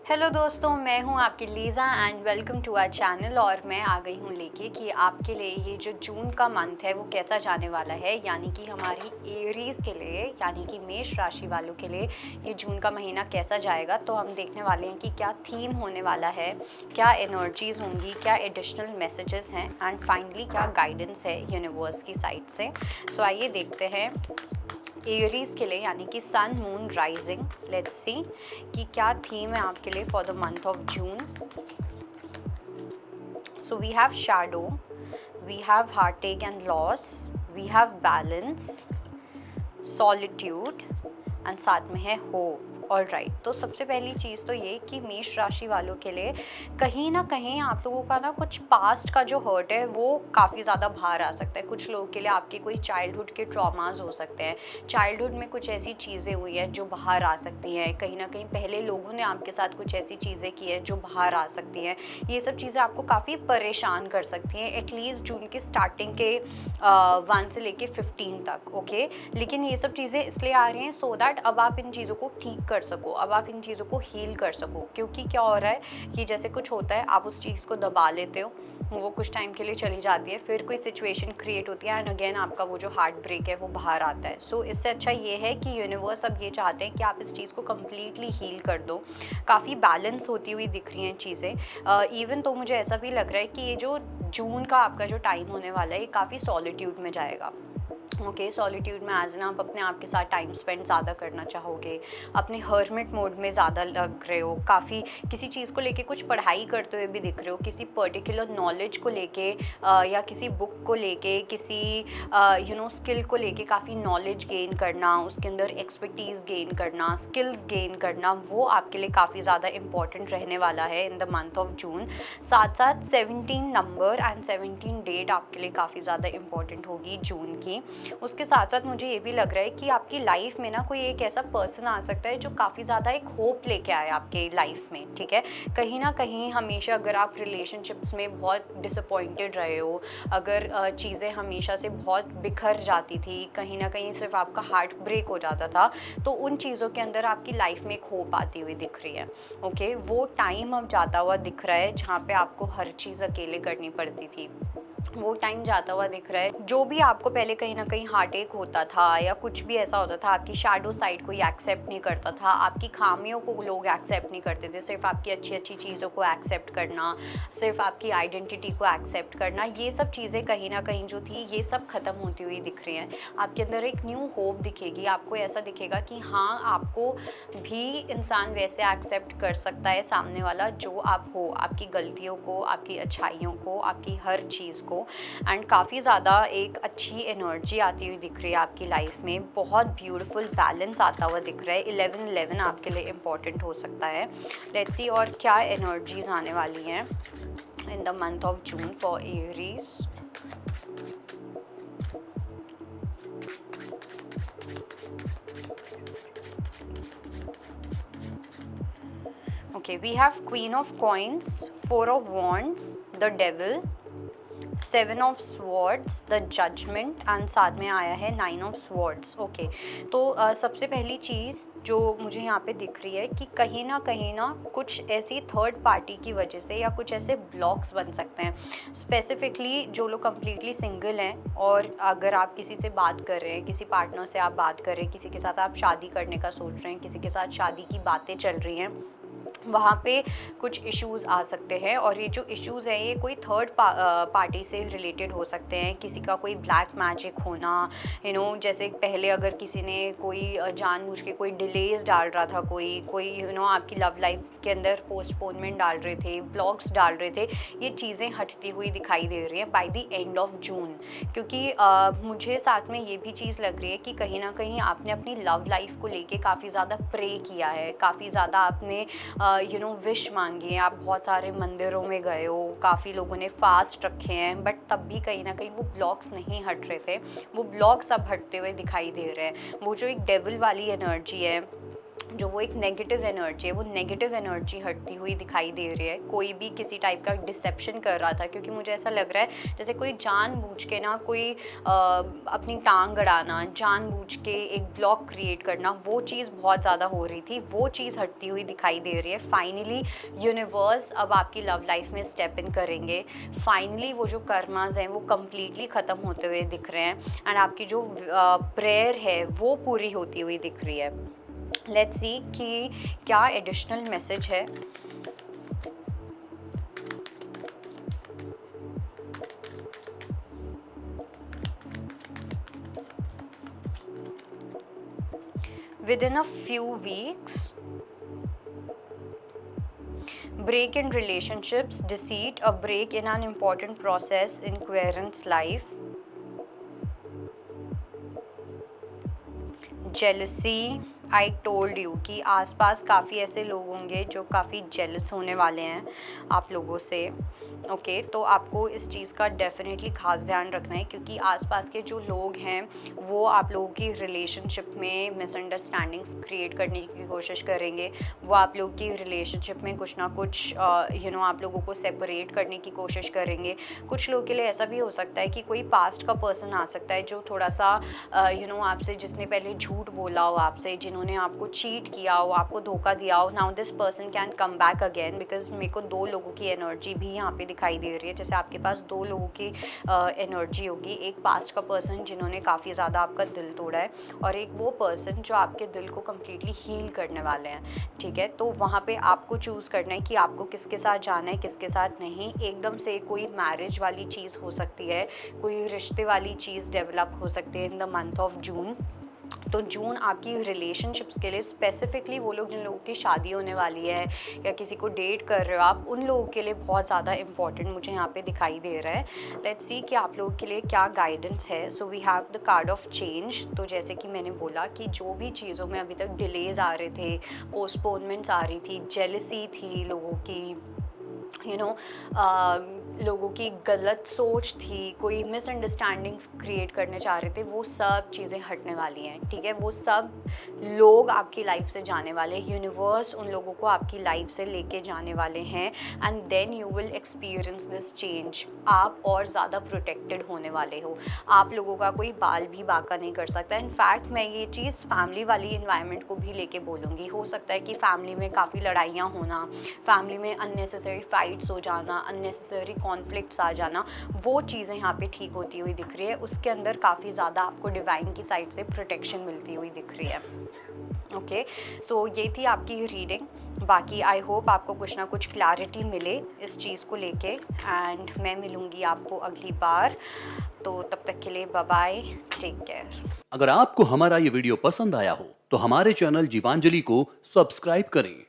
Hello दोस्तों, मैं हूं आपकी Lisa and welcome to our channel. और मैं आ गई हूं लेके कि आपके लिए ये जो जून का मंथ है वो कैसा जाने वाला है, यानी कि हमारी एरीज़ के लिए यानी कि मेष राशि वालों के लिए ये जून का महीना कैसा जाएगा। तो हम देखने वाले हैं कि क्या थीम होने वाला है, क्या एनर्जीज़ होंगी, क्या एडिशनल मैसेजेस हैं एंड फाइनली क्या गाइडेंस है यूनिवर्स की साइड से। सो आइए देखते हैं एरीज के लिए यानी कि sun moon rising. Let's see कि क्या थीम है आपके लिए for the month of June. So we have shadow, we have heartache and loss, we have balance, solitude and साथ में है होप। ऑल राइट, तो सबसे पहली चीज़ तो ये कि मेष राशि वालों के लिए कहीं ना कहीं आप लोगों का ना कुछ पास्ट का जो हर्ट है वो काफ़ी ज़्यादा बाहर आ सकता है। कुछ लोगों के लिए आपके कोई चाइल्डहुड के ट्रॉमास हो सकते हैं, चाइल्डहुड में कुछ ऐसी चीज़ें हुई हैं जो बाहर आ सकती हैं। कहीं ना कहीं पहले लोगों ने आपके साथ कुछ ऐसी चीज़ें की हैं जो बाहर आ सकती हैं। ये सब चीज़ें आपको काफ़ी परेशान कर सकती हैं एटलीस्ट जून की स्टार्टिंग के 1 से लेके 15 तक। ओके, लेकिन ये सब चीज़ें इसलिए आ रही हैं सो दैट अब आप इन चीज़ों को ठीक कर सको, अब आप इन चीज़ों को हील कर सको। क्योंकि क्या हो रहा है कि जैसे कुछ होता है, आप उस चीज़ को दबा लेते हो, वो कुछ टाइम के लिए चली जाती है, फिर कोई सिचुएशन क्रिएट होती है एंड अगेन आपका वो जो हार्ट ब्रेक है वो बाहर आता है। सो इससे अच्छा ये है कि यूनिवर्स अब ये चाहते हैं कि आप इस चीज़ को कम्प्लीटली हील कर दो। काफ़ी बैलेंस होती हुई दिख रही हैं चीज़ें। इवन तो मुझे ऐसा भी लग रहा है कि ये जो जून का आपका जो टाइम होने वाला है ये काफ़ी सॉलिट्यूड में जाएगा। ओके, सॉलिट्यूड में एज आप अपने आप के साथ टाइम स्पेंड ज़्यादा करना चाहोगे, अपने हर्मिट मोड में ज़्यादा लग रहे हो, काफ़ी किसी चीज़ को लेके कुछ पढ़ाई करते हुए भी दिख रहे हो, किसी पर्टिकुलर नॉलेज को लेके या किसी बुक को लेके, किसी स्किल को लेके काफ़ी नॉलेज गेन करना, उसके अंदर एक्सपर्टीज़ गेन करना, स्किल्स गेन करना, वो आपके लिए काफ़ी ज़्यादा इंपॉर्टेंट रहने वाला है इन द मंथ ऑफ जून। साथ साथ 17 नंबर एंड 17 डेट आपके लिए काफ़ी ज़्यादा इंपॉर्टेंट होगी जून की। उसके साथ साथ मुझे ये भी लग रहा है कि आपकी लाइफ में ना कोई एक ऐसा पर्सन आ सकता है जो काफ़ी ज़्यादा एक होप लेके आए आपके लाइफ में। ठीक है, कहीं ना कहीं हमेशा अगर आप रिलेशनशिप्स में बहुत डिसअपॉइंटेड रहे हो, अगर चीज़ें हमेशा से बहुत बिखर जाती थी, कहीं ना कहीं सिर्फ आपका हार्ट ब्रेक हो जाता था, तो उन चीज़ों के अंदर आपकी लाइफ में एक होप आती हुई दिख रही है। ओके, वो टाइम अब जाता हुआ दिख रहा है जहाँ पे आपको हर चीज़ अकेले करनी पड़ती थी, वो टाइम जाता हुआ दिख रहा है। जो भी आपको पहले कहीं ना कहीं हार्ट एक होता था या कुछ भी ऐसा होता था, आपकी शैडो साइड कोई एक्सेप्ट नहीं करता था, आपकी खामियों को लोग एक्सेप्ट नहीं करते थे, सिर्फ आपकी अच्छी अच्छी चीज़ों को एक्सेप्ट करना, सिर्फ आपकी आइडेंटिटी को एक्सेप्ट करना, ये सब चीज़ें कहीं ना कहीं जो थी ये सब ख़त्म होती हुई दिख रही हैं। आपके अंदर एक न्यू होप दिखेगी, आपको ऐसा दिखेगा कि हाँ, आपको भी इंसान वैसे एक्सेप्ट कर सकता है सामने वाला जो आप हो, आपकी गलतियों को, आपकी अच्छाइयों को, आपकी हर चीज़ को। एंड काफ़ी ज़्यादा एक अच्छी एनर्जी आती हुई दिख रही है आपकी लाइफ में, बहुत ब्यूटीफुल बैलेंस आता हुआ दिख रहा है। 11-11 आपके लिए इम्पॉर्टेंट हो सकता है। लेट्स सी और क्या एनर्जीज आने वाली हैं in the month of June for Aries. Okay, we have Queen of Coins, 4 of Wands, the Devil, 7 of Swords, the Judgment and साथ में आया है 9 of Swords। ओके, तो सबसे पहली चीज़ जो मुझे यहाँ पे दिख रही है कि कहीं ना कुछ ऐसी थर्ड पार्टी की वजह से या कुछ ऐसे ब्लॉक्स बन सकते हैं। स्पेसिफिकली जो लोग कम्प्लीटली सिंगल हैं और अगर आप किसी से बात कर रहे हैं, किसी पार्टनर से आप बात कर रहे हैं, किसी के साथ आप शादी करने का सोच रहे हैं, किसी के साथ शादी की बातें चल रही हैं, वहाँ पे कुछ इश्यूज़ आ सकते हैं। और ये जो इश्यूज़ हैं ये कोई थर्ड पार्टी से रिलेटेड हो सकते हैं। किसी का कोई ब्लैक मैजिक होना, जैसे पहले अगर किसी ने कोई जानबूझ के कोई डिलेज डाल रहा था, कोई आपकी लव लाइफ के अंदर पोस्टपोनमेंट डाल रहे थे, ब्लॉक्स डाल रहे थे, ये चीज़ें हटती हुई दिखाई दे रही हैं by the end of June. क्योंकि मुझे साथ में ये भी चीज़ लग रही है कि कहीं ना कहीं आपने अपनी लव लाइफ को लेके काफ़ी ज़्यादा प्रे किया है, काफ़ी ज़्यादा आपने विश मांगी है, आप बहुत सारे मंदिरों में गए हो, काफ़ी लोगों ने फास्ट रखे हैं, बट तब भी कहीं ना कहीं वो ब्लॉक्स नहीं हट रहे थे। वो ब्लॉक्स अब हटते हुए दिखाई दे रहे हैं। वो जो एक डेविल वाली एनर्जी है जो वो एक नेगेटिव एनर्जी है, वो नेगेटिव एनर्जी हटती हुई दिखाई दे रही है। कोई भी किसी टाइप का डिसेप्शन कर रहा था, क्योंकि मुझे ऐसा लग रहा है जैसे कोई जानबूझ के ना कोई अपनी टांग अड़ाना, जानबूझ के एक ब्लॉक क्रिएट करना, वो चीज़ बहुत ज़्यादा हो रही थी, वो चीज़ हटती हुई दिखाई दे रही है। फाइनली यूनिवर्स अब आपकी लव लाइफ में स्टेप इन करेंगे। फाइनली वो जो कर्मास हैं वो कम्प्लीटली ख़त्म होते हुए दिख रहे हैं, एंड आपकी जो प्रेयर है वो पूरी होती हुई दिख रही है। लेट्स सी कि क्या एडिशनल मैसेज है। Within a few weeks, break in relationships, deceit, a break in an important process in Querent's life, jealousy, I told you कि आसपास काफ़ी ऐसे लोग होंगे जो काफ़ी जेलस होने वाले हैं आप लोगों से। ओके, तो आपको इस चीज़ का डेफिनेटली खास ध्यान रखना है, क्योंकि आसपास के जो लोग हैं वो आप लोगों की रिलेशनशिप में मिसअंडरस्टैंडिंग्स क्रिएट करने की कोशिश करेंगे। वो आप लोगों की रिलेशनशिप में कुछ ना कुछ आप लोगों को सेपरेट करने की कोशिश करेंगे। कुछ लोगों के लिए ऐसा भी हो सकता है कि कोई पास्ट का पर्सन आ सकता है जो थोड़ा सा आपसे, जिसने पहले झूठ बोला हो आपसे, जिन्होंने आपको चीट किया हो, आपको धोखा दिया हो, now this person can come back again. Because मेरे को 2 लोगों की एनर्जी भी यहाँ पे दिखाई दे रही है। जैसे आपके पास 2 लोगों की एनर्जी होगी, एक पास्ट का पर्सन जिन्होंने काफ़ी ज़्यादा आपका दिल तोड़ा है, और एक वो पर्सन जो आपके दिल को कम्प्लीटली हील करने वाले हैं। ठीक है, तो वहाँ पे आपको चूज़ करना है कि आपको किसके साथ जाना है, किसके साथ नहीं। एकदम से कोई मैरिज वाली चीज़ हो सकती है, कोई रिश्ते वाली चीज़ डेवलप हो सकती है इन द मंथ ऑफ जून। तो जून आपकी रिलेशनशिप्स के लिए स्पेसिफिकली, वो लोग जिन लोगों की शादी होने वाली है या किसी को डेट कर रहे हो आप, उन लोगों के लिए बहुत ज़्यादा इंपॉर्टेंट मुझे यहाँ पे दिखाई दे रहा है। लेट्स सी कि आप लोगों के लिए क्या गाइडेंस है। So we have the card of change. तो जैसे कि मैंने बोला कि जो भी चीज़ों में अभी तक डिलेज आ रहे थे, पोस्टपोनमेंट्स आ रही थी, जेलसी थी लोगों की, लोगों की गलत सोच थी, कोई मिसअंडरस्टैंडिंग्स क्रिएट करने चाह रहे थे, वो सब चीज़ें हटने वाली हैं। ठीक है, वो सब लोग आपकी लाइफ से जाने वाले हैं, यूनिवर्स उन लोगों को आपकी लाइफ से लेके जाने वाले हैं, and then you will experience this change. आप और ज़्यादा प्रोटेक्टेड होने वाले हो। आप लोगों का कोई बाल भी बाका नहीं कर सकता। इनफैक्ट मैं ये चीज़ फैमिली वाली इन्वायरमेंट को भी लेके बोलूँगी। हो सकता है कि फैमिली में काफ़ी लड़ाइयाँ होना, फैमिली में अननेसेसरी फाइट्स हो जाना, अननेसेसरी कॉन्फ्लिक्ट्स आ जाना, वो चीज़ें यहाँ पे ठीक होती हुई दिख रही है। उसके अंदर काफ़ी ज़्यादा आपको डिवाइन की साइड से प्रोटेक्शन मिलती हुई दिख रही है। ओके, सो ये थी आपकी रीडिंग। बाकी आई होप आपको कुछ ना कुछ क्लैरिटी मिले इस चीज़ को लेके, एंड मैं मिलूँगी आपको अगली बार। तो तब तक के लिए बाय बाय, टेक केयर। अगर आपको हमारा ये वीडियो पसंद आया हो तो हमारे चैनल जीवांजलि को सब्सक्राइब करें